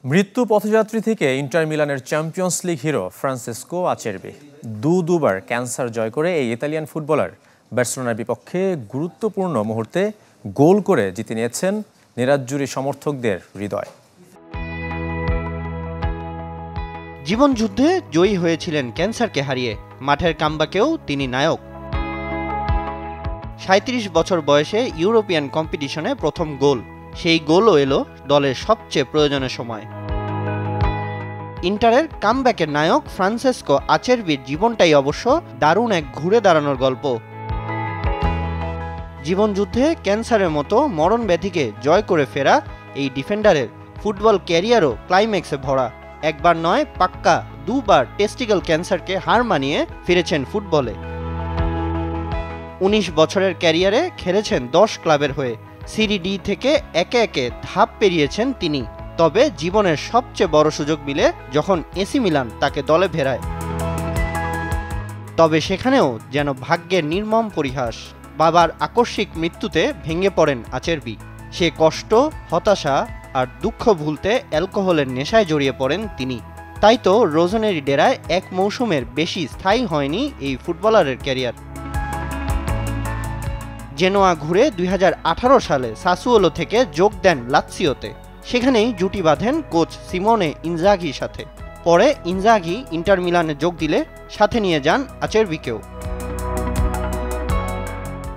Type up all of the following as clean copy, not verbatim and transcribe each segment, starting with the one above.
মৃত্যু পথযাত্রী থেকে ইন্টার মিলানের চ্যাম্পিয়ন্স লিগ হিরো ফ্রান্সিসকো আচেরবি দুবার ক্যান্সার জয় করে এই ইতালিয়ান ফুটবলার বার্সেলোনার বিপক্ষে গুরুত্বপূর্ণ মুহূর্তে গোল করে জিতে নিয়েছেন নেরাজ্জুরি সমর্থকদের হৃদয়। জীবনযুদ্ধে জয়ী হয়েছিলেন ক্যান্সারকে হারিয়ে, মাঠের কামব্যাকেও তিনি নায়ক। ৩৭ বছর বয়সে ইউরোপিয়ান কম্পিটিশনে প্রথম গোল, সেই গোলও এলো দলের সবচেয়ে প্রয়োজনের সময়। ইন্টারের কামব্যাকের নায়ক ফ্রান্সিসকো আচেরবির জীবনটাই অবশ্য দারুণ এক ঘুরে দাঁড়ানোর গল্প। জীবনযুদ্ধে ক্যান্সারের মতো মরণ ব্যাধিকে জয় করে ফেরা এই ডিফেন্ডারের ফুটবল ক্যারিয়ারও ক্লাইম্যাক্সে ভরা। একবার নয়, পাক্কা দুবার টেস্টিক্যাল ক্যান্সারকে হার মানিয়ে ফিরেছেন ফুটবলে। ১৯ বছরের ক্যারিয়ারে খেলেছেন ১০ ক্লাবের হয়ে, সিরি ডি থেকে একে একে ধাপ পেরিয়েছেন তিনি। তবে জীবনের সবচেয়ে বড় সুযোগ মিলে যখন এসি মিলান তাকে দলে ফেরায়। তবে সেখানেও যেন ভাগ্যের নির্মম পরিহাস। বাবার আকস্মিক মৃত্যুতে ভেঙে পড়েন আচেরবি। সে কষ্ট, হতাশা আর দুঃখ ভুলতে অ্যালকোহলের নেশায় জড়িয়ে পড়েন তিনি। তাই তো রোজনেরি ডেরায় এক মৌসুমের বেশি স্থায়ী হয়নি এই ফুটবলারের ক্যারিয়ার। জেনোয়া ঘুরে ২০১৮ সালে সাসুওলো থেকে যোগ দেন লাৎসিওতে। সেখানেই জুটি বাঁধেন কোচ সিমোনে ইনজাগির সাথে। পরে ইনজাগি ইন্টার মিলানে যোগ দিলে সাথে নিয়ে যান আচেরবিকেও।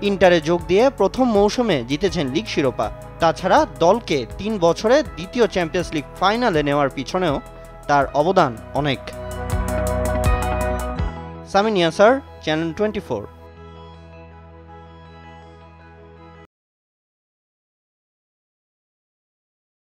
ইন্টারে যোগ দিয়ে প্রথম মৌসুমে জিতেছেন লিগ শিরোপা। তাছাড়া দলকে ৩ বছরে দ্বিতীয় চ্যাম্পিয়ন্স লিগ ফাইনালে নেওয়ার পিছনেও তার অবদান অনেক। সামিন ইয়াসার, চ্যানেল 24।